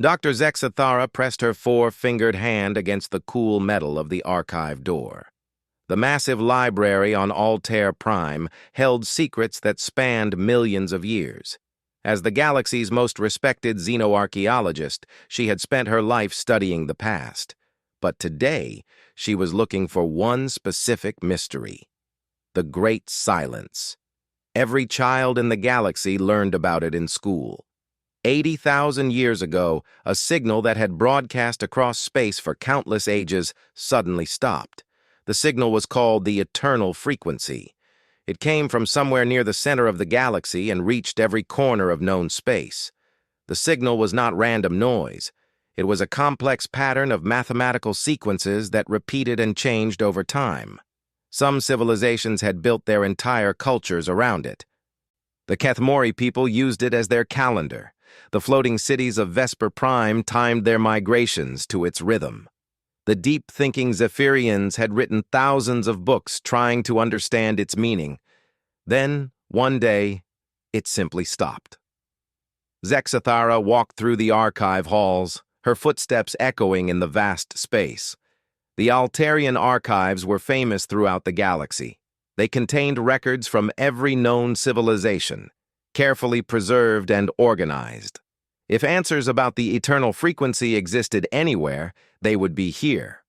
Dr. Zexathara pressed her four-fingered hand against the cool metal of the archive door. The massive library on Altair Prime held secrets that spanned millions of years. As the galaxy's most respected xenoarchaeologist, she had spent her life studying the past. But today, she was looking for one specific mystery: the Great Silence. Every child in the galaxy learned about it in school. 80,000 years ago, a signal that had broadcast across space for countless ages suddenly stopped. The signal was called the Eternal Frequency. It came from somewhere near the center of the galaxy and reached every corner of known space. The signal was not random noise. It was a complex pattern of mathematical sequences that repeated and changed over time. Some civilizations had built their entire cultures around it. The Kethmori people used it as their calendar. The floating cities of Vesper Prime timed their migrations to its rhythm. The deep-thinking Zephyrians had written thousands of books trying to understand its meaning. Then, one day, it simply stopped. Zexathara walked through the archive halls, her footsteps echoing in the vast space. The Altarian archives were famous throughout the galaxy. They contained records from every known civilization, carefully preserved and organized. If answers about the eternal frequency existed anywhere, they would be here.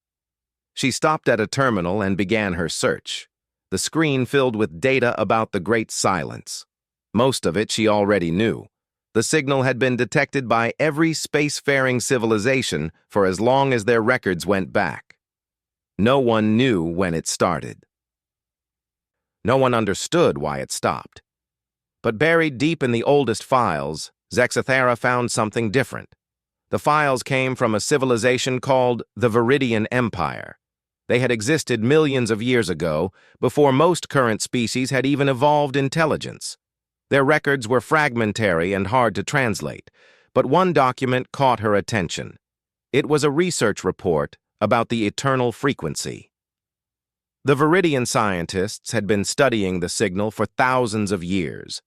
She stopped at a terminal and began her search. The screen filled with data about the Great Silence. Most of it she already knew. The signal had been detected by every spacefaring civilization for as long as their records went back. No one knew when it started. No one understood why it stopped. But buried deep in the oldest files, Zexathara found something different. The files came from a civilization called the Viridian Empire. They had existed millions of years ago, before most current species had even evolved intelligence. Their records were fragmentary and hard to translate, but one document caught her attention. It was a research report about the eternal frequency. The Viridian scientists had been studying the signal for thousands of years.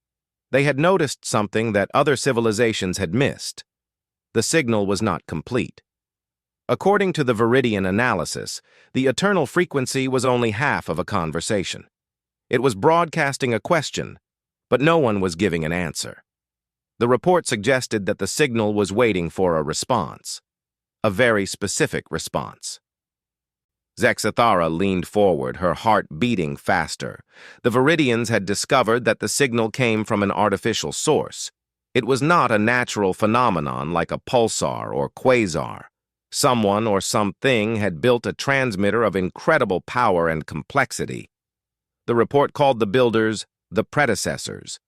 They had noticed something that other civilizations had missed. The signal was not complete. According to the Viridian analysis, the eternal frequency was only half of a conversation. It was broadcasting a question, but no one was giving an answer. The report suggested that the signal was waiting for a response. A very specific response. Zexathara leaned forward, her heart beating faster. The Viridians had discovered that the signal came from an artificial source. It was not a natural phenomenon like a pulsar or quasar. Someone or something had built a transmitter of incredible power and complexity. The report called the builders the predecessors.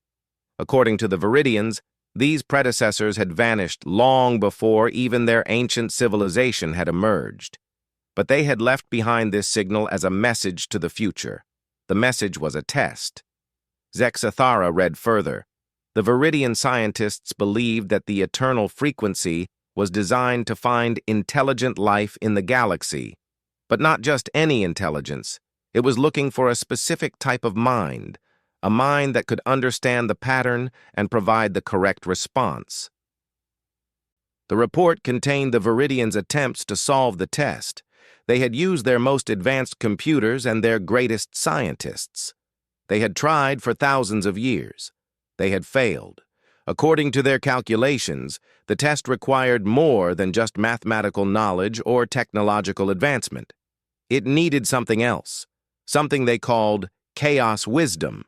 According to the Viridians, these predecessors had vanished long before even their ancient civilization had emerged. But they had left behind this signal as a message to the future. The message was a test. Zexathara read further. The Viridian scientists believed that the eternal frequency was designed to find intelligent life in the galaxy. But not just any intelligence. It was looking for a specific type of mind, a mind that could understand the pattern and provide the correct response. The report contained the Viridians' attempts to solve the test. They had used their most advanced computers and their greatest scientists. They had tried for thousands of years. They had failed. According to their calculations, the test required more than just mathematical knowledge or technological advancement. It needed something else, something they called chaos wisdom,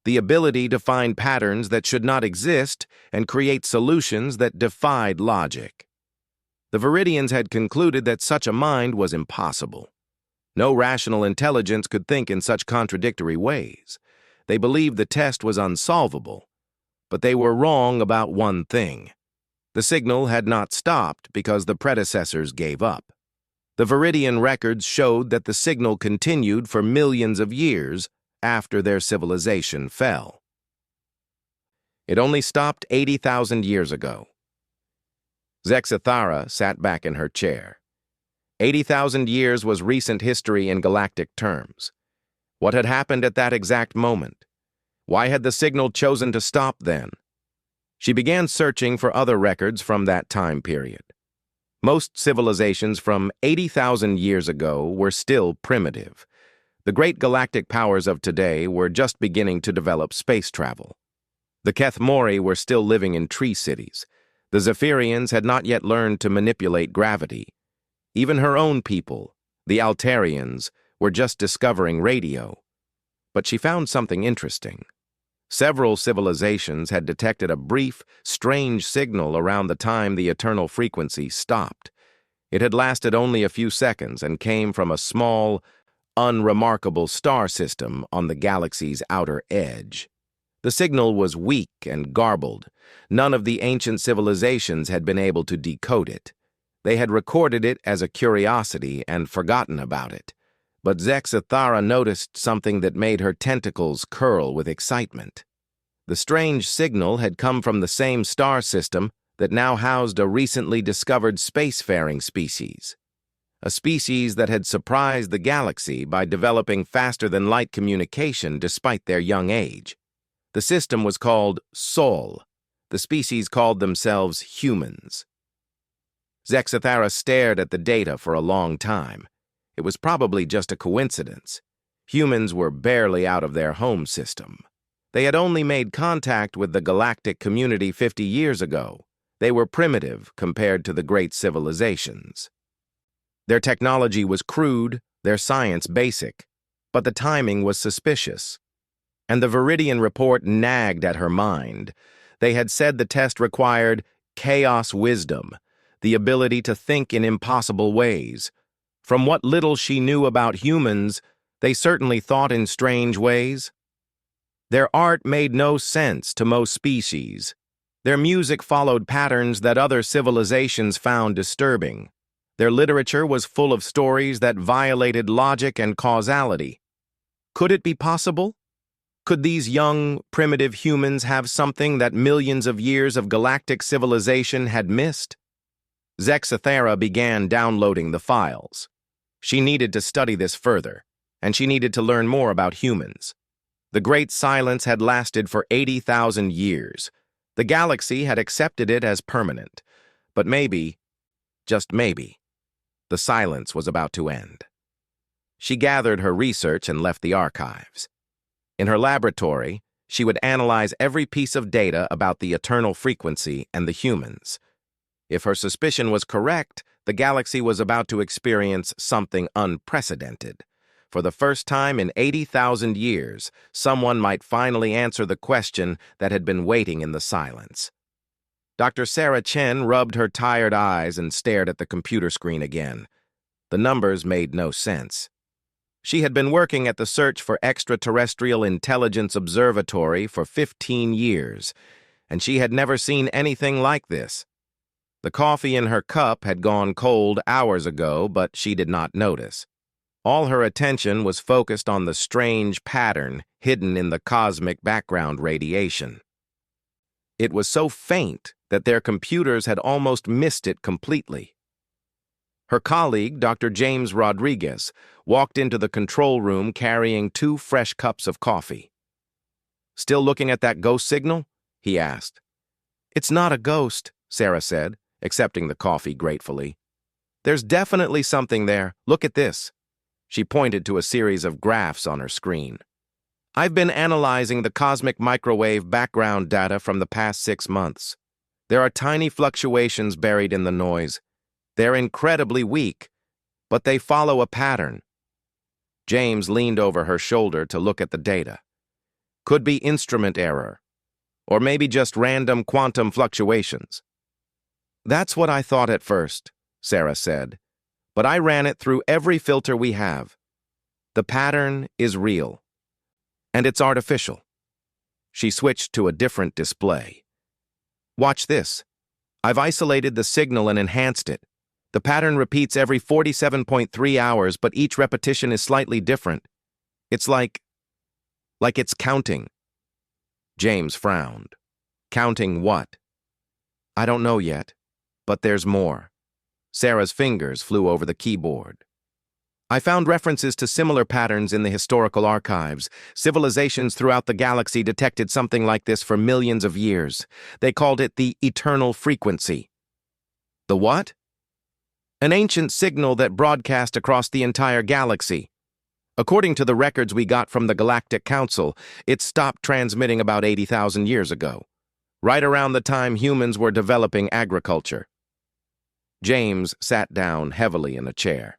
the ability to find patterns that should not exist and create solutions that defied logic. The Viridians had concluded that such a mind was impossible. No rational intelligence could think in such contradictory ways. They believed the test was unsolvable. But they were wrong about one thing. The signal had not stopped because the predecessors gave up. The Viridian records showed that the signal continued for millions of years after their civilization fell. It only stopped 80,000 years ago. Zexathara sat back in her chair. 80,000 years was recent history in galactic terms. What had happened at that exact moment? Why had the signal chosen to stop then? She began searching for other records from that time period. Most civilizations from 80,000 years ago were still primitive. The great galactic powers of today were just beginning to develop space travel. The Kethmori were still living in tree cities. The Zephyrians had not yet learned to manipulate gravity. Even her own people, the Altarians, were just discovering radio. But she found something interesting. Several civilizations had detected a brief, strange signal around the time the eternal frequency stopped. It had lasted only a few seconds and came from a small, unremarkable star system on the galaxy's outer edge. The signal was weak and garbled. None of the ancient civilizations had been able to decode it. They had recorded it as a curiosity and forgotten about it. But Zexathara noticed something that made her tentacles curl with excitement. The strange signal had come from the same star system that now housed a recently discovered spacefaring species. A species that had surprised the galaxy by developing faster-than-light communication despite their young age. The system was called Sol. The species called themselves humans. Zexathara stared at the data for a long time. It was probably just a coincidence. Humans were barely out of their home system. They had only made contact with the galactic community 50 years ago. They were primitive compared to the great civilizations. Their technology was crude, their science basic, but the timing was suspicious. And the Viridian report nagged at her mind. They had said the test required chaos wisdom, the ability to think in impossible ways. From what little she knew about humans, they certainly thought in strange ways. Their art made no sense to most species. Their music followed patterns that other civilizations found disturbing. Their literature was full of stories that violated logic and causality. Could it be possible? Could these young, primitive humans have something that millions of years of galactic civilization had missed? Zexathara began downloading the files. She needed to study this further, and she needed to learn more about humans. The Great Silence had lasted for 80,000 years. The galaxy had accepted it as permanent. But maybe, just maybe, the silence was about to end. She gathered her research and left the archives. In her laboratory, she would analyze every piece of data about the eternal frequency and the humans. If her suspicion was correct, the galaxy was about to experience something unprecedented. For the first time in 80,000 years, someone might finally answer the question that had been waiting in the silence. Dr. Sarah Chen rubbed her tired eyes and stared at the computer screen again. The numbers made no sense. She had been working at the Search for Extraterrestrial Intelligence Observatory for 15 years, and she had never seen anything like this. The coffee in her cup had gone cold hours ago, but she did not notice. All her attention was focused on the strange pattern hidden in the cosmic background radiation. It was so faint that their computers had almost missed it completely. Her colleague, Dr. James Rodriguez, walked into the control room carrying 2 fresh cups of coffee. "Still looking at that ghost signal?" he asked. "It's not a ghost," Sarah said, accepting the coffee gratefully. "There's definitely something there. Look at this." She pointed to a series of graphs on her screen. "I've been analyzing the cosmic microwave background data from the past 6 months. There are tiny fluctuations buried in the noise. They're incredibly weak, but they follow a pattern." James leaned over her shoulder to look at the data. "Could be instrument error, or maybe just random quantum fluctuations." "That's what I thought at first," Sarah said, "but I ran it through every filter we have. The pattern is real, and it's artificial." She switched to a different display. "Watch this. I've isolated the signal and enhanced it. The pattern repeats every 47.3 hours, but each repetition is slightly different. It's like it's counting." James frowned. "Counting what?" "I don't know yet, but there's more." Sarah's fingers flew over the keyboard. "I found references to similar patterns in the historical archives. Civilizations throughout the galaxy detected something like this for millions of years. They called it the eternal frequency." "The what?" an ancient signal that broadcast across the entire galaxy. According to the records we got from the Galactic Council, it stopped transmitting about 80,000 years ago, right around the time humans were developing agriculture. James sat down heavily in a chair.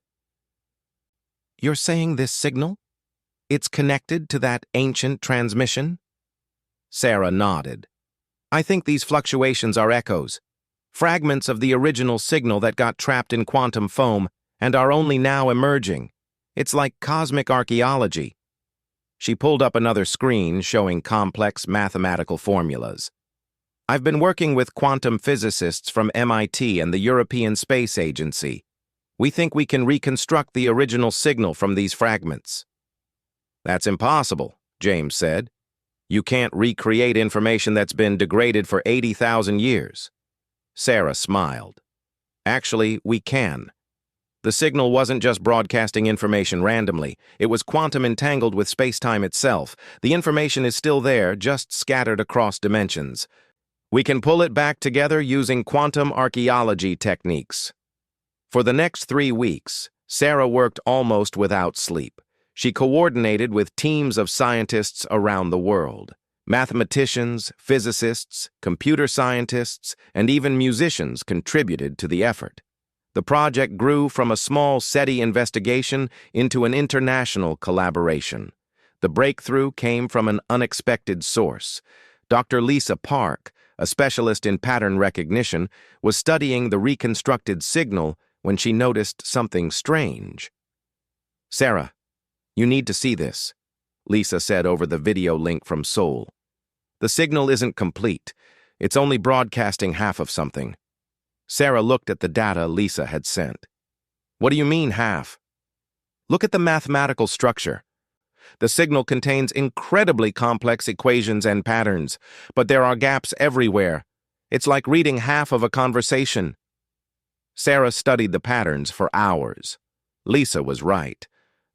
You're saying this signal? It's connected to that ancient transmission? Sarah nodded. I think these fluctuations are echoes, fragments of the original signal that got trapped in quantum foam and are only now emerging. It's like cosmic archaeology. She pulled up another screen showing complex mathematical formulas. I've been working with quantum physicists from MIT and the European Space Agency. We think we can reconstruct the original signal from these fragments. That's impossible, James said. You can't recreate information that's been degraded for 80,000 years. Sarah smiled. Actually, we can. The signal wasn't just broadcasting information randomly. It was quantum entangled with space-time itself. The information is still there, just scattered across dimensions. We can pull it back together using quantum archaeology techniques. For the next 3 weeks, Sarah worked almost without sleep. She coordinated with teams of scientists around the world. Mathematicians, physicists, computer scientists, and even musicians contributed to the effort. The project grew from a small SETI investigation into an international collaboration. The breakthrough came from an unexpected source. Dr. Lisa Park, a specialist in pattern recognition, was studying the reconstructed signal when she noticed something strange. Sarah, you need to see this, Lisa said over the video link from Seoul. The signal isn't complete. It's only broadcasting half of something. Sarah looked at the data Lisa had sent. What do you mean, half? Look at the mathematical structure. The signal contains incredibly complex equations and patterns, but there are gaps everywhere. It's like reading half of a conversation. Sarah studied the patterns for hours. Lisa was right.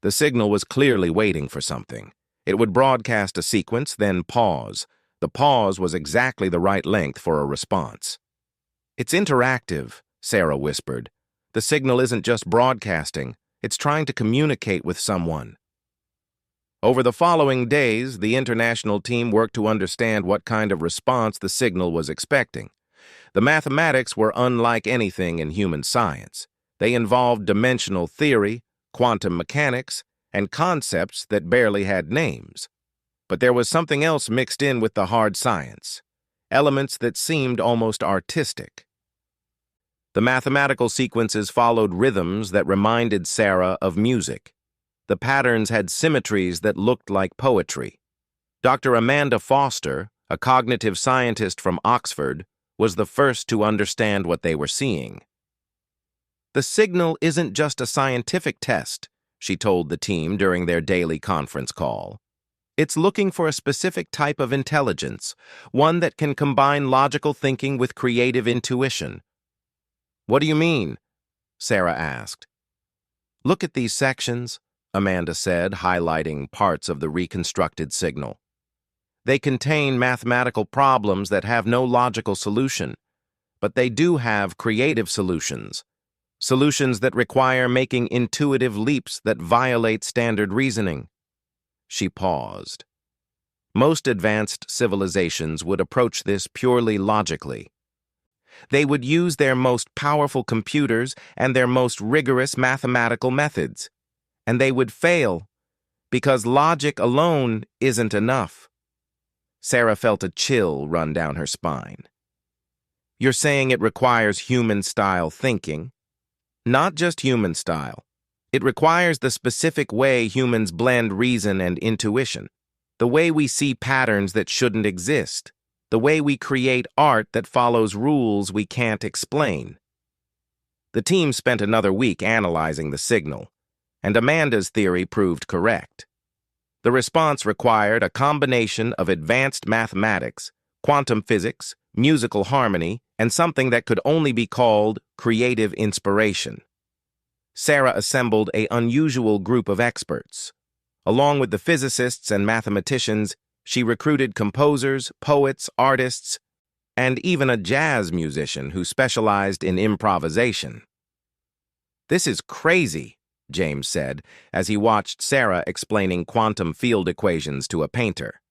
The signal was clearly waiting for something. It would broadcast a sequence, then pause. The pause was exactly the right length for a response. It's interactive, Sarah whispered. The signal isn't just broadcasting. It's trying to communicate with someone. Over the following days, the international team worked to understand what kind of response the signal was expecting. The mathematics were unlike anything in human science. They involved dimensional theory, quantum mechanics, and concepts that barely had names. But there was something else mixed in with the hard science, elements that seemed almost artistic. The mathematical sequences followed rhythms that reminded Sarah of music. The patterns had symmetries that looked like poetry. Dr. Amanda Foster, a cognitive scientist from Oxford, was the first to understand what they were seeing. The signal isn't just a scientific test, she told the team during their daily conference call. It's looking for a specific type of intelligence, one that can combine logical thinking with creative intuition. What do you mean? Sarah asked. Look at these sections, Amanda said, highlighting parts of the reconstructed signal. They contain mathematical problems that have no logical solution, but they do have creative solutions. Solutions that require making intuitive leaps that violate standard reasoning. She paused. Most advanced civilizations would approach this purely logically. They would use their most powerful computers and their most rigorous mathematical methods. And they would fail, because logic alone isn't enough. Sarah felt a chill run down her spine. You're saying it requires human-style thinking? Not just human style. It requires the specific way humans blend reason and intuition, the way we see patterns that shouldn't exist, the way we create art that follows rules we can't explain. The team spent another week analyzing the signal, and Amanda's theory proved correct. The response required a combination of advanced mathematics, quantum physics, musical harmony, and something that could only be called creative inspiration. Sarah assembled an unusual group of experts. Along with the physicists and mathematicians, she recruited composers, poets, artists, and even a jazz musician who specialized in improvisation. "This is crazy," James said, as he watched Sarah explaining quantum field equations to a painter.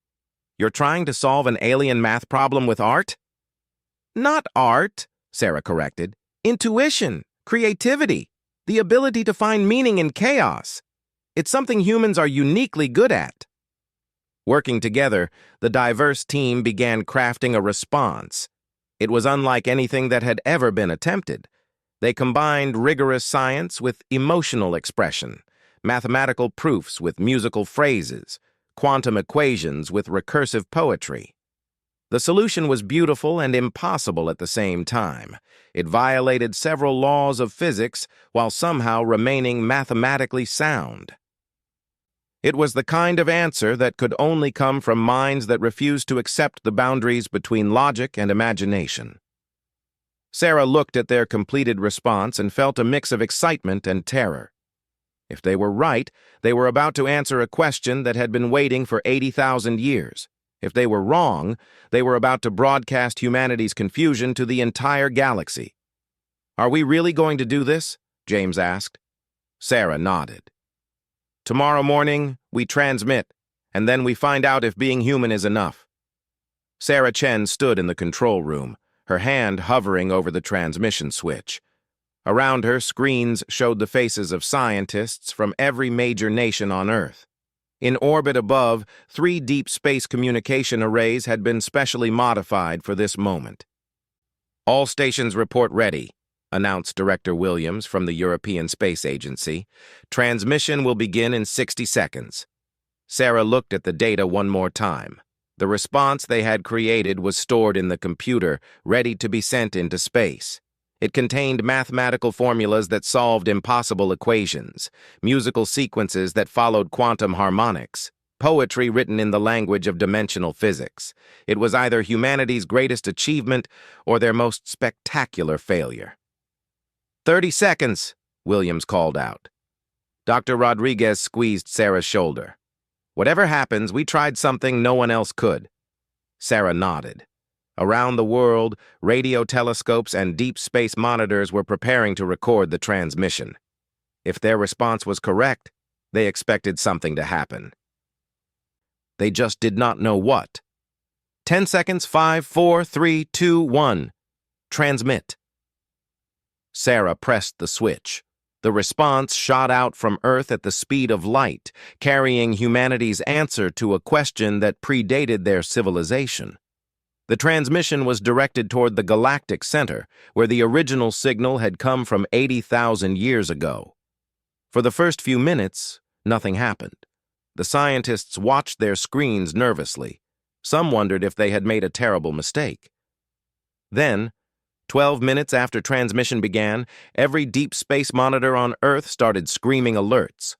"You're trying to solve an alien math problem with art?" "Not art," Sarah corrected. "Intuition, creativity, the ability to find meaning in chaos. It's something humans are uniquely good at." Working together, the diverse team began crafting a response. It was unlike anything that had ever been attempted. They combined rigorous science with emotional expression, mathematical proofs with musical phrases, quantum equations with recursive poetry. The solution was beautiful and impossible at the same time. It violated several laws of physics while somehow remaining mathematically sound. It was the kind of answer that could only come from minds that refused to accept the boundaries between logic and imagination. Sarah looked at their completed response and felt a mix of excitement and terror. If they were right, they were about to answer a question that had been waiting for 80,000 years. If they were wrong, they were about to broadcast humanity's confusion to the entire galaxy. "Are we really going to do this?" James asked. Sarah nodded. "Tomorrow morning, we transmit, and then we find out if being human is enough." Sarah Chen stood in the control room, her hand hovering over the transmission switch. Around her, screens showed the faces of scientists from every major nation on Earth. In orbit above, 3 deep space communication arrays had been specially modified for this moment. "All stations report ready," announced Director Williams from the European Space Agency. "Transmission will begin in 60 seconds. Sarah looked at the data one more time. The response they had created was stored in the computer, ready to be sent into space. It contained mathematical formulas that solved impossible equations, musical sequences that followed quantum harmonics, poetry written in the language of dimensional physics. It was either humanity's greatest achievement or their most spectacular failure. 30 seconds, Williams called out. Dr. Rodriguez squeezed Sarah's shoulder. "Whatever happens, we tried something no one else could." Sarah nodded. Around the world, radio telescopes and deep space monitors were preparing to record the transmission. If their response was correct, they expected something to happen. They just did not know what. 10 seconds, 5, 4, 3, 2, 1. Transmit. Sarah pressed the switch. The response shot out from Earth at the speed of light, carrying humanity's answer to a question that predated their civilization. The transmission was directed toward the Galactic Center, where the original signal had come from 80,000 years ago. For the first few minutes, nothing happened. The scientists watched their screens nervously. Some wondered if they had made a terrible mistake. Then, 12 minutes after transmission began, every deep space monitor on Earth started screaming alerts.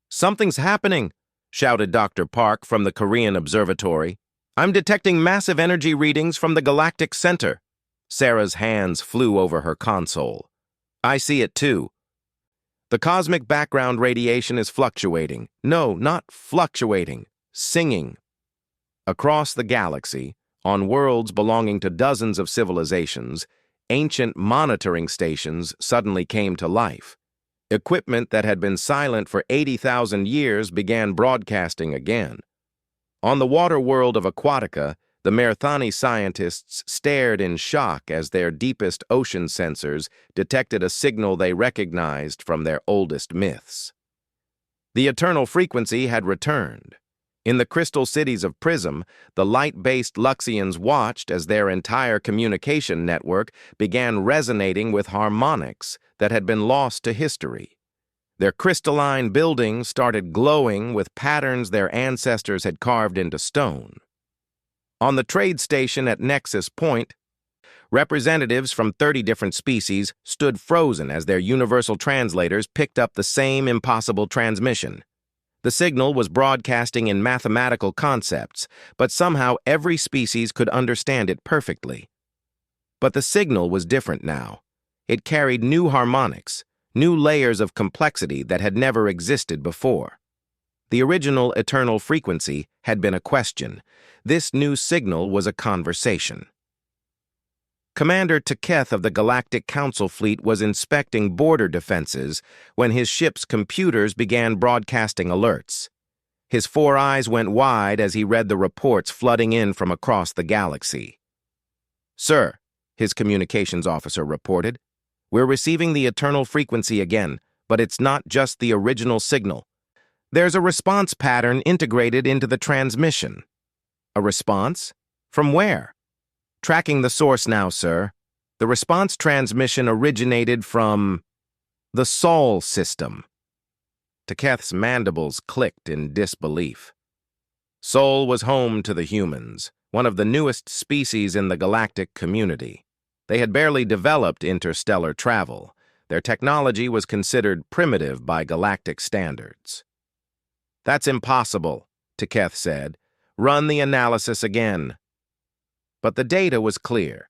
"Something's happening," shouted Dr. Park from the Korean observatory. "I'm detecting massive energy readings from the Galactic Center." Sarah's hands flew over her console. "I see it too. The cosmic background radiation is fluctuating. No, not fluctuating, singing." Across the galaxy, on worlds belonging to dozens of civilizations, ancient monitoring stations suddenly came to life. Equipment that had been silent for 80,000 years began broadcasting again. On the water world of Aquatica, the Merthani scientists stared in shock as their deepest ocean sensors detected a signal they recognized from their oldest myths. The eternal frequency had returned. In the crystal cities of Prism, the light-based Luxians watched as their entire communication network began resonating with harmonics that had been lost to history. Their crystalline buildings started glowing with patterns their ancestors had carved into stone. On the trade station at Nexus Point, representatives from 30 different species stood frozen as their universal translators picked up the same impossible transmission. The signal was broadcasting in mathematical concepts, but somehow every species could understand it perfectly. But the signal was different now. It carried new harmonics, new layers of complexity that had never existed before. The original eternal frequency had been a question. This new signal was a conversation. Commander Teketh of the Galactic Council Fleet was inspecting border defenses when his ship's computers began broadcasting alerts. His 4 eyes went wide as he read the reports flooding in from across the galaxy. "Sir," his communications officer reported, "we're receiving the eternal frequency again, but it's not just the original signal. There's a response pattern integrated into the transmission." "A response? From where?" "Tracking the source now, sir. The response transmission originated from the Sol system." Teketh's mandibles clicked in disbelief. Sol was home to the humans, one of the newest species in the galactic community. They had barely developed interstellar travel. Their technology was considered primitive by galactic standards. "That's impossible," Teketh said. "Run the analysis again." But the data was clear.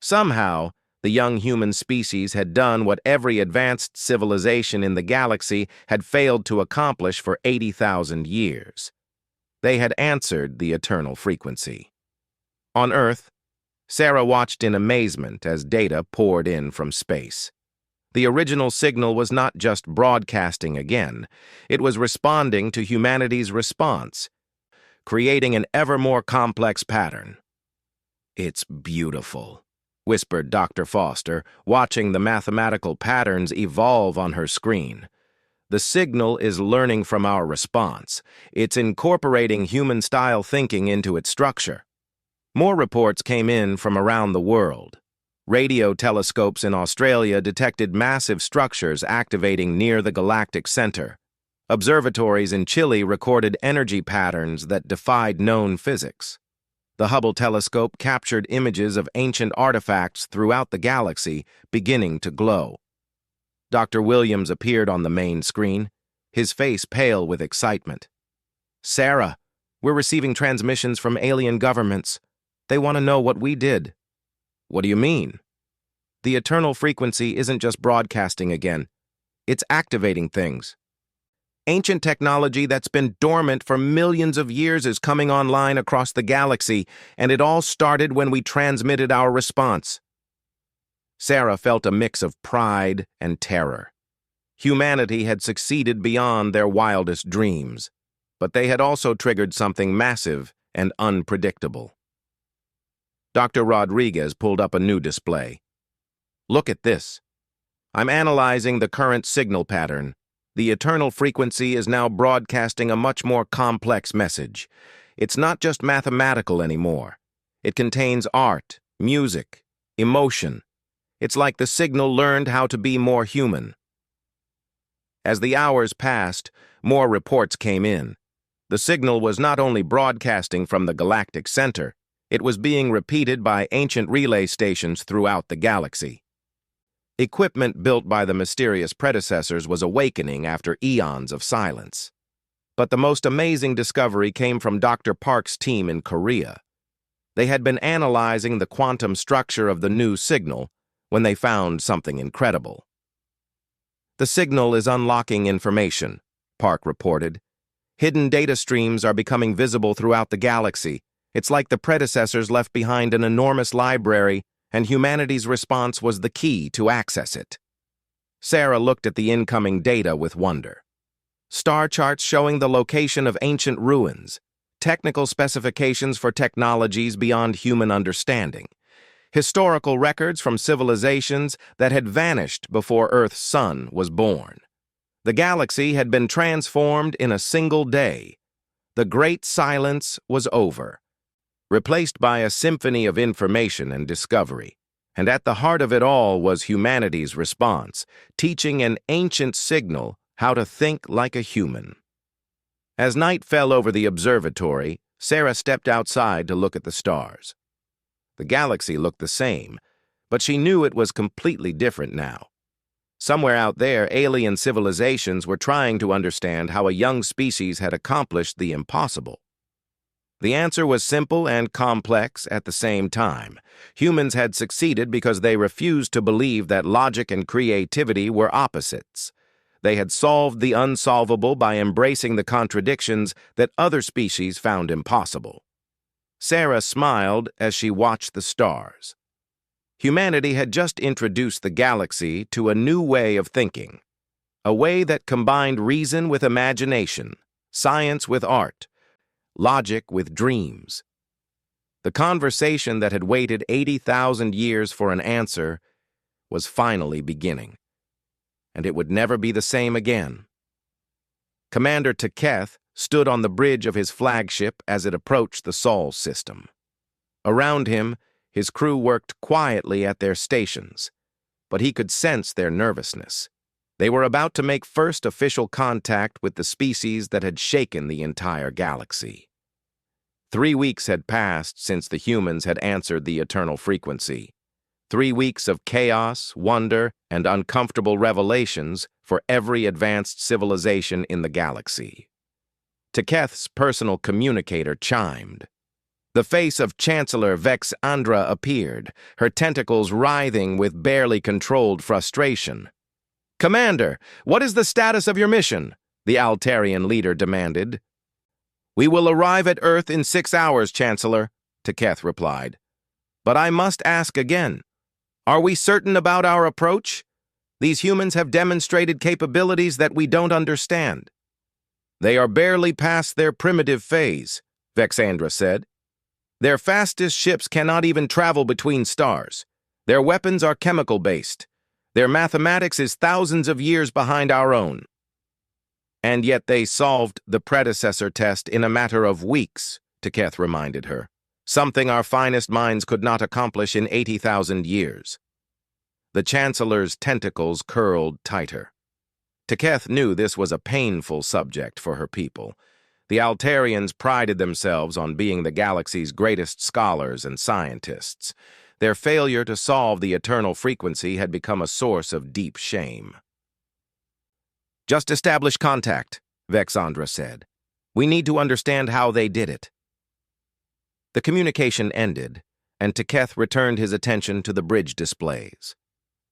Somehow, the young human species had done what every advanced civilization in the galaxy had failed to accomplish for 80,000 years. They had answered the eternal frequency. On Earth, Sarah watched in amazement as data poured in from space. The original signal was not just broadcasting again, it was responding to humanity's response, creating an ever more complex pattern. "It's beautiful," whispered Dr. Foster, watching the mathematical patterns evolve on her screen. "The signal is learning from our response. It's incorporating human-style thinking into its structure." More reports came in from around the world. Radio telescopes in Australia detected massive structures activating near the galactic center. Observatories in Chile recorded energy patterns that defied known physics. The Hubble telescope captured images of ancient artifacts throughout the galaxy, beginning to glow. Dr. Williams appeared on the main screen, his face pale with excitement. "Sarah, we're receiving transmissions from alien governments. They want to know what we did." "What do you mean?" "The eternal frequency isn't just broadcasting again. It's activating things. Ancient technology that's been dormant for millions of years is coming online across the galaxy, and it all started when we transmitted our response." Sarah felt a mix of pride and terror. Humanity had succeeded beyond their wildest dreams, but they had also triggered something massive and unpredictable. Dr. Rodriguez pulled up a new display. "Look at this. I'm analyzing the current signal pattern. The eternal frequency is now broadcasting a much more complex message. It's not just mathematical anymore. It contains art, music, emotion. It's like the signal learned how to be more human." As the hours passed, more reports came in. The signal was not only broadcasting from the galactic center, it was being repeated by ancient relay stations throughout the galaxy. Equipment built by the mysterious predecessors was awakening after eons of silence. But the most amazing discovery came from Dr. Park's team in Korea. They had been analyzing the quantum structure of the new signal when they found something incredible. "The signal is unlocking information," Park reported. "Hidden data streams are becoming visible throughout the galaxy. It's like the predecessors left behind an enormous library, and humanity's response was the key to access it." Sarah looked at the incoming data with wonder. Star charts showing the location of ancient ruins, technical specifications for technologies beyond human understanding, historical records from civilizations that had vanished before Earth's sun was born. The galaxy had been transformed in a single day. The Great Silence was over, replaced by a symphony of information and discovery. And at the heart of it all was humanity's response, teaching an ancient signal how to think like a human. As night fell over the observatory, Sarah stepped outside to look at the stars. The galaxy looked the same, but she knew it was completely different now. Somewhere out there, alien civilizations were trying to understand how a young species had accomplished the impossible. The answer was simple and complex at the same time. Humans had succeeded because they refused to believe that logic and creativity were opposites. They had solved the unsolvable by embracing the contradictions that other species found impossible. Sarah smiled as she watched the stars. Humanity had just introduced the galaxy to a new way of thinking, a way that combined reason with imagination, science with art, logic with dreams. The conversation that had waited 80,000 years for an answer was finally beginning, and it would never be the same again. Commander Teketh stood on the bridge of his flagship as it approached the Sol system. Around him, his crew worked quietly at their stations, but he could sense their nervousness. They were about to make first official contact with the species that had shaken the entire galaxy. 3 weeks had passed since the humans had answered the eternal frequency. 3 weeks of chaos, wonder, and uncomfortable revelations for every advanced civilization in the galaxy. Teketh's personal communicator chimed. The face of Chancellor Vexandra appeared, her tentacles writhing with barely controlled frustration. "Commander, what is the status of your mission?" the Altarian leader demanded. "We will arrive at Earth in 6 hours, Chancellor," Teketh replied. "But I must ask again. Are we certain about our approach? These humans have demonstrated capabilities that we don't understand." "They are barely past their primitive phase," Vexandra said. "Their fastest ships cannot even travel between stars. Their weapons are chemical-based. Their mathematics is thousands of years behind our own." "And yet they solved the predecessor test in a matter of weeks," Teketh reminded her. "Something our finest minds could not accomplish in 80,000 years." The Chancellor's tentacles curled tighter. Teketh knew this was a painful subject for her people. The Altarians prided themselves on being the galaxy's greatest scholars and scientists. Their failure to solve the eternal frequency had become a source of deep shame. "Just establish contact," Vexandra said. "We need to understand how they did it." The communication ended, and Teketh returned his attention to the bridge displays.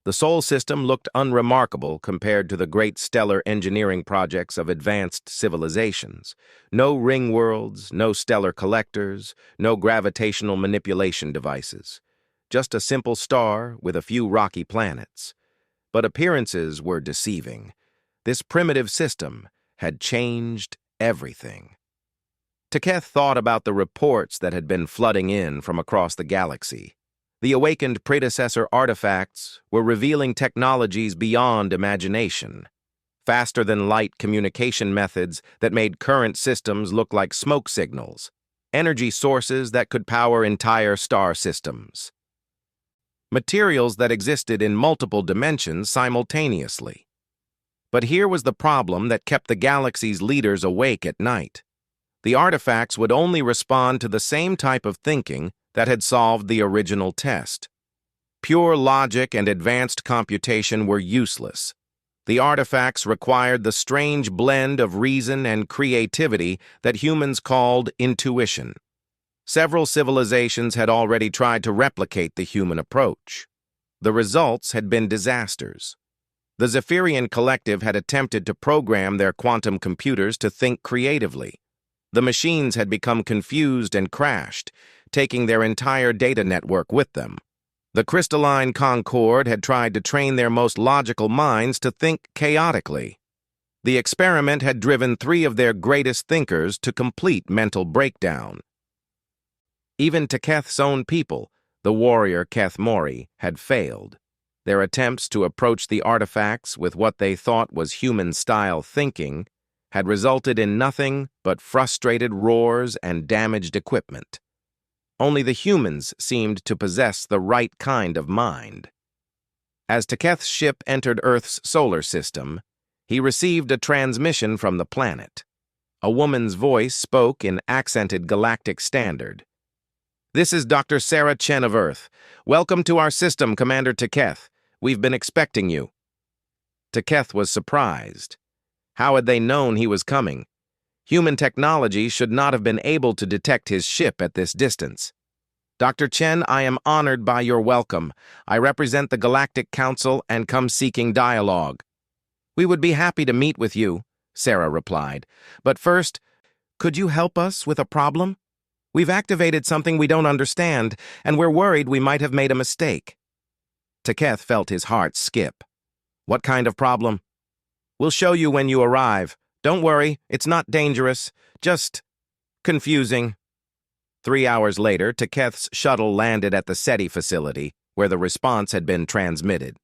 The Sol system looked unremarkable compared to the great stellar engineering projects of advanced civilizations. No ring worlds, no stellar collectors, no gravitational manipulation devices. Just a simple star with a few rocky planets. But appearances were deceiving. This primitive system had changed everything. Teketh thought about the reports that had been flooding in from across the galaxy. The awakened predecessor artifacts were revealing technologies beyond imagination. Faster-than-light communication methods that made current systems look like smoke signals. Energy sources that could power entire star systems. Materials that existed in multiple dimensions simultaneously. But here was the problem that kept the galaxy's leaders awake at night. The artifacts would only respond to the same type of thinking that had solved the original test. Pure logic and advanced computation were useless. The artifacts required the strange blend of reason and creativity that humans called intuition. Several civilizations had already tried to replicate the human approach. The results had been disasters. The Zephyrian Collective had attempted to program their quantum computers to think creatively. The machines had become confused and crashed, taking their entire data network with them. The Crystalline Concord had tried to train their most logical minds to think chaotically. The experiment had driven 3 of their greatest thinkers to complete mental breakdown. Even Teketh's own people, the warrior Keth Mori, had failed. Their attempts to approach the artifacts with what they thought was human-style thinking had resulted in nothing but frustrated roars and damaged equipment. Only the humans seemed to possess the right kind of mind. As Teketh's ship entered Earth's solar system, he received a transmission from the planet. A woman's voice spoke in accented galactic standard. "This is Dr. Sarah Chen of Earth. Welcome to our system, Commander Teketh. We've been expecting you." Teketh was surprised. How had they known he was coming? Human technology should not have been able to detect his ship at this distance. "Dr. Chen, I am honored by your welcome. I represent the Galactic Council and come seeking dialogue." "We would be happy to meet with you," Sarah replied. "But first, could you help us with a problem? We've activated something we don't understand, and we're worried we might have made a mistake." Teketh felt his heart skip. What kind of problem? We'll show you when you arrive. Don't worry, it's not dangerous. Just confusing. 3 hours later, Teketh's shuttle landed at the SETI facility, where the response had been transmitted.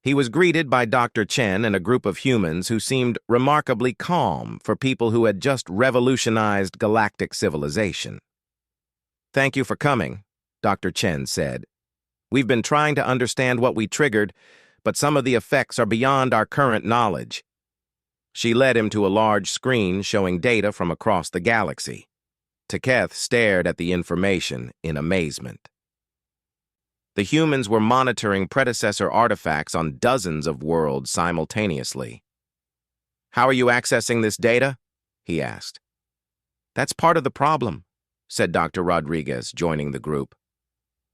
He was greeted by Dr. Chen and a group of humans who seemed remarkably calm for people who had just revolutionized galactic civilization. "Thank you for coming," Dr. Chen said. "We've been trying to understand what we triggered, but some of the effects are beyond our current knowledge." She led him to a large screen showing data from across the galaxy. Teketh stared at the information in amazement. The humans were monitoring predecessor artifacts on dozens of worlds simultaneously. "How are you accessing this data?" he asked. "That's part of the problem," said Dr. Rodriguez, joining the group.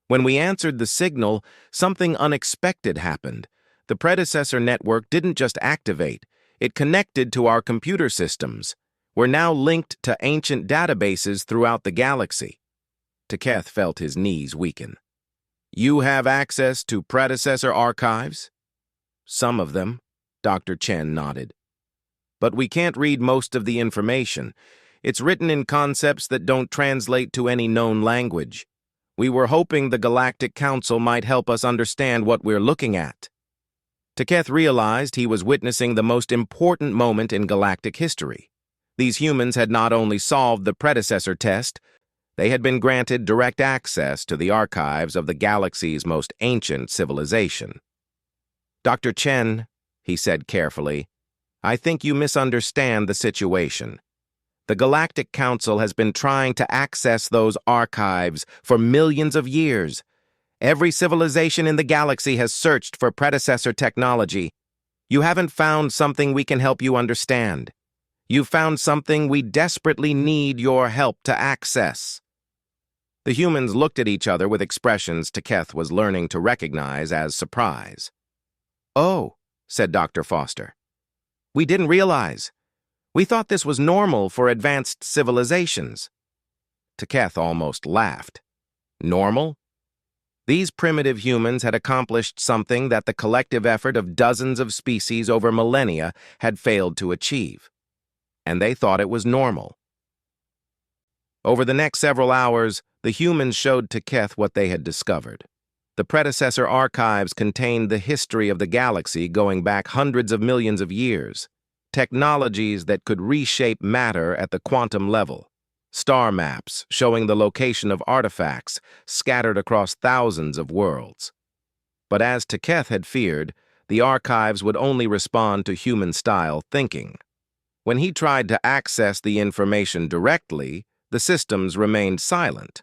"When we answered the signal, something unexpected happened. The predecessor network didn't just activate, it connected to our computer systems. We're now linked to ancient databases throughout the galaxy." Teketh felt his knees weaken. "You have access to predecessor archives?" "Some of them," Dr. Chen nodded. "But we can't read most of the information. It's written in concepts that don't translate to any known language. We were hoping the Galactic Council might help us understand what we're looking at." Teketh realized he was witnessing the most important moment in galactic history. These humans had not only solved the predecessor test, they had been granted direct access to the archives of the galaxy's most ancient civilization. "Dr. Chen," he said carefully, "I think you misunderstand the situation. The Galactic Council has been trying to access those archives for millions of years. Every civilization in the galaxy has searched for predecessor technology. You haven't found something we can help you understand. You've found something we desperately need your help to access." The humans looked at each other with expressions Teketh was learning to recognize as surprise. "Oh," said Dr. Foster. "We didn't realize. We thought this was normal for advanced civilizations." Teketh almost laughed. Normal? These primitive humans had accomplished something that the collective effort of dozens of species over millennia had failed to achieve. And they thought it was normal. Over the next several hours, the humans showed Teketh what they had discovered. The predecessor archives contained the history of the galaxy going back hundreds of millions of years, technologies that could reshape matter at the quantum level, star maps showing the location of artifacts scattered across thousands of worlds. But as Teketh had feared, the archives would only respond to human-style thinking. When he tried to access the information directly, the systems remained silent.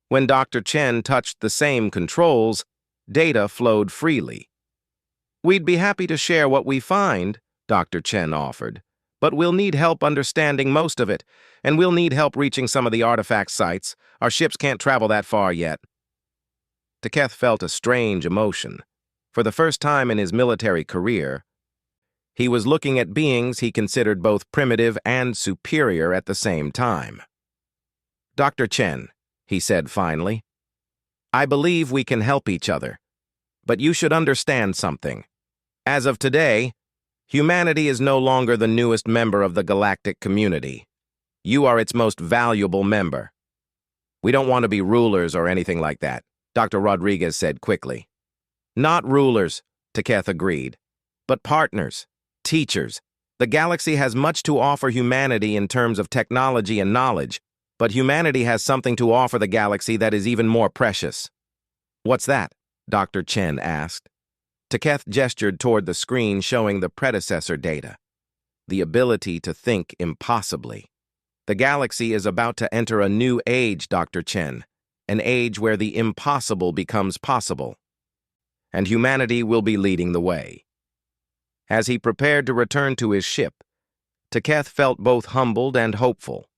When Dr. Chen touched the same controls, data flowed freely. "We'd be happy to share what we find," Dr. Chen offered, "but we'll need help understanding most of it, and we'll need help reaching some of the artifact sites. Our ships can't travel that far yet." Teketh felt a strange emotion. For the first time in his military career, he was looking at beings he considered both primitive and superior at the same time. "Dr. Chen," he said finally, "I believe we can help each other. But you should understand something. As of today, humanity is no longer the newest member of the galactic community. You are its most valuable member." "We don't want to be rulers or anything like that," Dr. Rodriguez said quickly. "Not rulers," Teketh agreed, "but partners, teachers. The galaxy has much to offer humanity in terms of technology and knowledge, but humanity has something to offer the galaxy that is even more precious." "What's that?" Dr. Chen asked. Teketh gestured toward the screen showing the predecessor data. "The ability to think impossibly. The galaxy is about to enter a new age, Dr. Chen, an age where the impossible becomes possible. And humanity will be leading the way." As he prepared to return to his ship, Teketh felt both humbled and hopeful.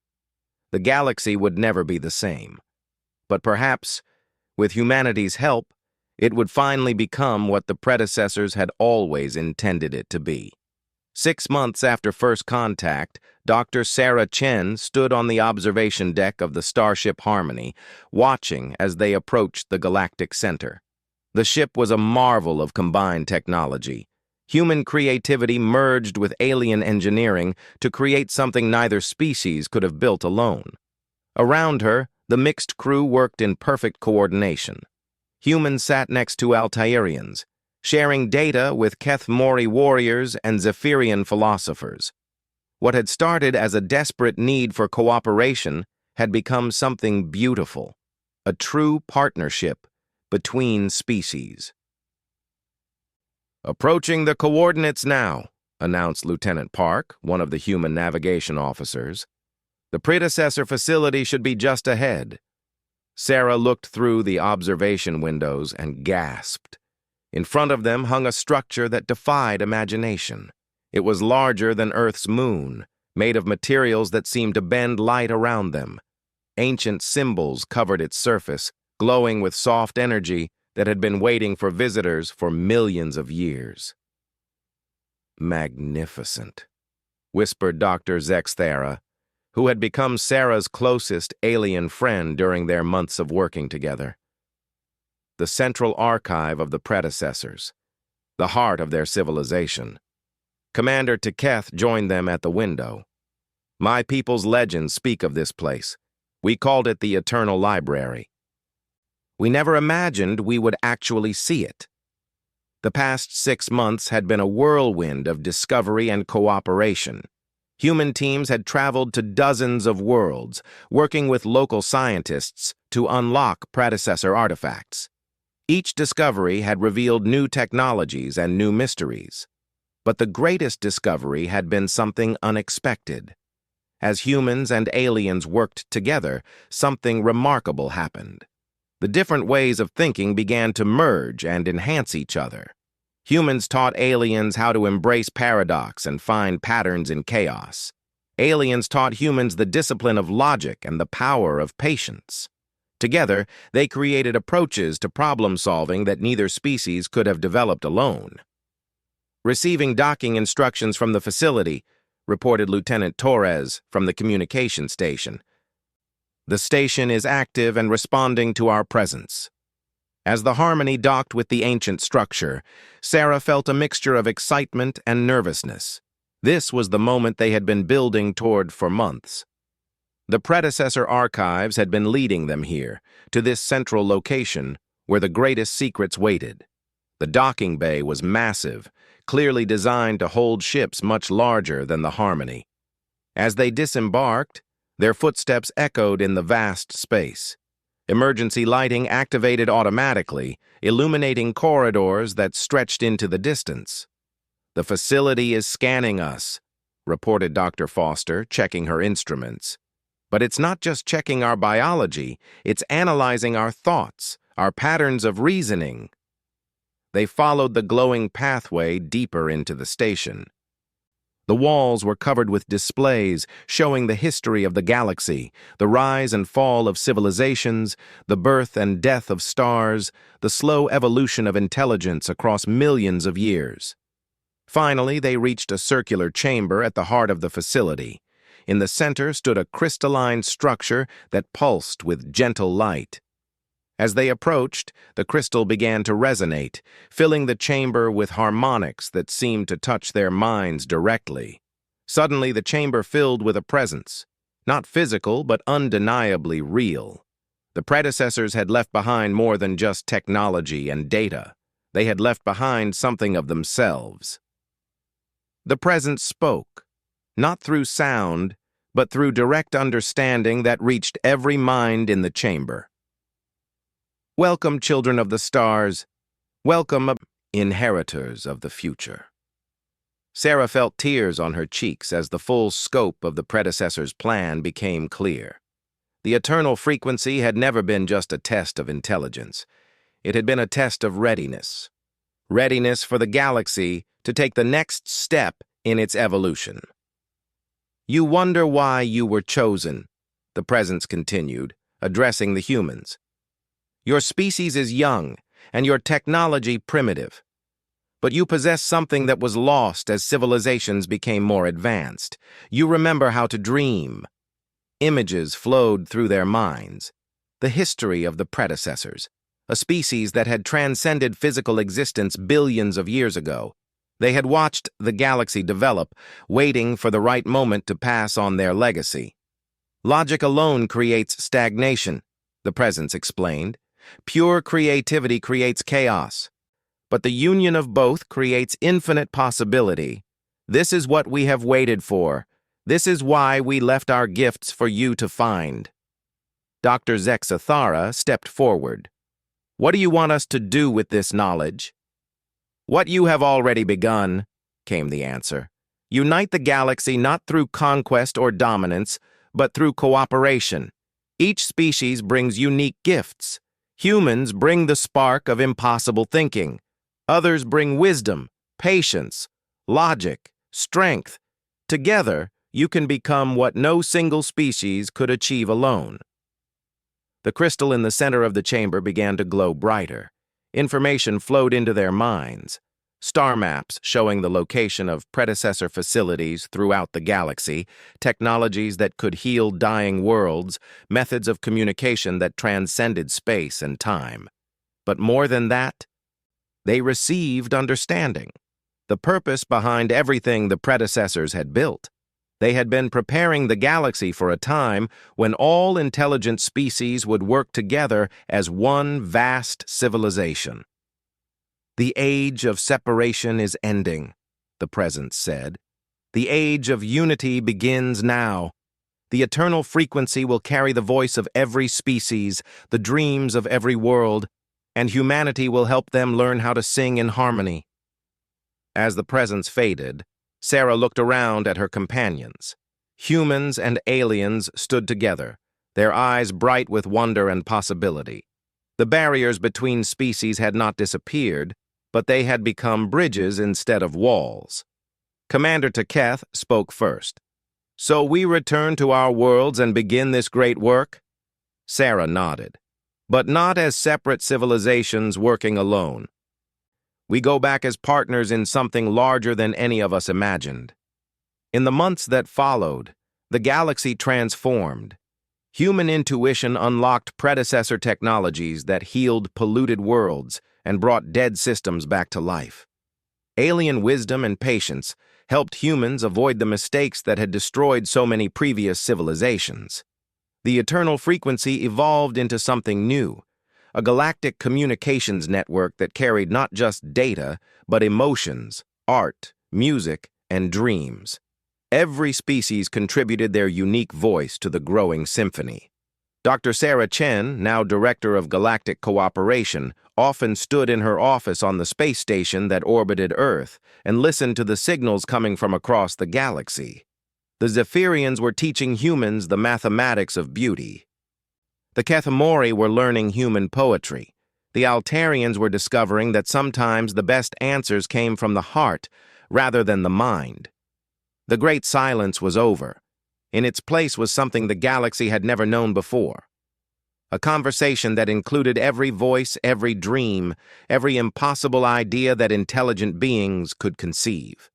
The galaxy would never be the same. But perhaps, with humanity's help, it would finally become what the predecessors had always intended it to be. 6 months after first contact, Dr. Sarah Chen stood on the observation deck of the starship Harmony, watching as they approached the galactic center. The ship was a marvel of combined technology. Human creativity merged with alien engineering to create something neither species could have built alone. Around her, the mixed crew worked in perfect coordination. Humans sat next to Altairians, sharing data with Keth-Mori warriors and Zephyrian philosophers. What had started as a desperate need for cooperation had become something beautiful, a true partnership between species. "Approaching the coordinates now," announced Lieutenant Park, one of the human navigation officers. "The predecessor facility should be just ahead." Sarah looked through the observation windows and gasped. In front of them hung a structure that defied imagination. It was larger than Earth's moon, made of materials that seemed to bend light around them. Ancient symbols covered its surface, glowing with soft energy that had been waiting for visitors for millions of years. "Magnificent," whispered Dr. Zexthera, who had become Sarah's closest alien friend during their months of working together. The central archive of the predecessors, the heart of their civilization. Commander Teketh joined them at the window. "My people's legends speak of this place. We called it the Eternal Library. We never imagined we would actually see it. The past 6 months had been a whirlwind of discovery and cooperation. Human teams had traveled to dozens of worlds, working with local scientists to unlock predecessor artifacts. Each discovery had revealed new technologies and new mysteries. But the greatest discovery had been something unexpected. As humans and aliens worked together, something remarkable happened. The different ways of thinking began to merge and enhance each other. Humans taught aliens how to embrace paradox and find patterns in chaos. Aliens taught humans the discipline of logic and the power of patience. Together, they created approaches to problem-solving that neither species could have developed alone. "Receiving docking instructions from the facility," reported Lieutenant Torres from the communication station. "The station is active and responding to our presence." As the Harmony docked with the ancient structure, Sarah felt a mixture of excitement and nervousness. This was the moment they had been building toward for months. The predecessor archives had been leading them here, to this central location where the greatest secrets waited. The docking bay was massive, clearly designed to hold ships much larger than the Harmony. As they disembarked, their footsteps echoed in the vast space. Emergency lighting activated automatically, illuminating corridors that stretched into the distance. "The facility is scanning us," reported Dr. Foster, checking her instruments. "But it's not just checking our biology, it's analyzing our thoughts, our patterns of reasoning." They followed the glowing pathway deeper into the station. The walls were covered with displays showing the history of the galaxy, the rise and fall of civilizations, the birth and death of stars, the slow evolution of intelligence across millions of years. Finally, they reached a circular chamber at the heart of the facility. In the center stood a crystalline structure that pulsed with gentle light. As they approached, the crystal began to resonate, filling the chamber with harmonics that seemed to touch their minds directly. Suddenly, the chamber filled with a presence, not physical but undeniably real. The predecessors had left behind more than just technology and data. They had left behind something of themselves. The presence spoke, not through sound, but through direct understanding that reached every mind in the chamber. "Welcome, children of the stars. Welcome, inheritors of the future." Sarah felt tears on her cheeks as the full scope of the predecessor's plan became clear. The eternal frequency had never been just a test of intelligence. It had been a test of readiness. Readiness for the galaxy to take the next step in its evolution. "You wonder why you were chosen," the presence continued, addressing the humans. "Your species is young, and your technology primitive. But you possess something that was lost as civilizations became more advanced. You remember how to dream." Images flowed through their minds. The history of the predecessors, a species that had transcended physical existence billions of years ago. They had watched the galaxy develop, waiting for the right moment to pass on their legacy. Logic alone creates stagnation, the presence explained. Pure creativity creates chaos. But the union of both creates infinite possibility. This is what we have waited for. This is why we left our gifts for you to find. Dr. Zexathara stepped forward. What do you want us to do with this knowledge? What you have already begun, came the answer. Unite the galaxy not through conquest or dominance, but through cooperation. Each species brings unique gifts. Humans bring the spark of impossible thinking. Others bring wisdom, patience, logic, strength. Together, you can become what no single species could achieve alone. The crystal in the center of the chamber began to glow brighter. Information flowed into their minds. Star maps showing the location of predecessor facilities throughout the galaxy, technologies that could heal dying worlds, methods of communication that transcended space and time. But more than that, they received understanding. The purpose behind everything the predecessors had built. They had been preparing the galaxy for a time when all intelligent species would work together as one vast civilization. The age of separation is ending, the presence said. The age of unity begins now. The eternal frequency will carry the voice of every species, the dreams of every world, and humanity will help them learn how to sing in harmony. As the presence faded, Sarah looked around at her companions. Humans and aliens stood together, their eyes bright with wonder and possibility. The barriers between species had not disappeared, but they had become bridges instead of walls. Commander Teketh spoke first. So we return to our worlds and begin this great work? Sarah nodded. But not as separate civilizations working alone. We go back as partners in something larger than any of us imagined. In the months that followed, the galaxy transformed. Human intuition unlocked predecessor technologies that healed polluted worlds and brought dead systems back to life. Alien wisdom and patience helped humans avoid the mistakes that had destroyed so many previous civilizations. The eternal frequency evolved into something new, a galactic communications network that carried not just data, but emotions, art, music, and dreams. Every species contributed their unique voice to the growing symphony. Dr. Sarah Chen, now Director of Galactic Cooperation, often stood in her office on the space station that orbited Earth and listened to the signals coming from across the galaxy. The Zephyrians were teaching humans the mathematics of beauty. The Kethamori were learning human poetry. The Altarians were discovering that sometimes the best answers came from the heart rather than the mind. The Great Silence was over. In its place was something the galaxy had never known before. A conversation that included every voice, every dream, every impossible idea that intelligent beings could conceive.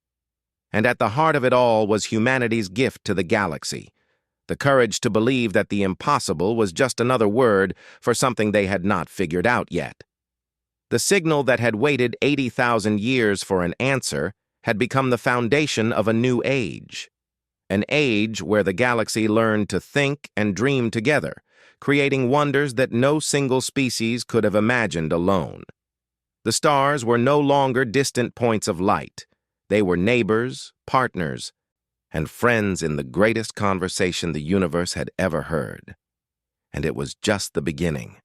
And at the heart of it all was humanity's gift to the galaxy, the courage to believe that the impossible was just another word for something they had not figured out yet. The signal that had waited 80,000 years for an answer had become the foundation of a new age. An age where the galaxy learned to think and dream together, creating wonders that no single species could have imagined alone. The stars were no longer distant points of light. They were neighbors, partners, and friends in the greatest conversation the universe had ever heard. And it was just the beginning.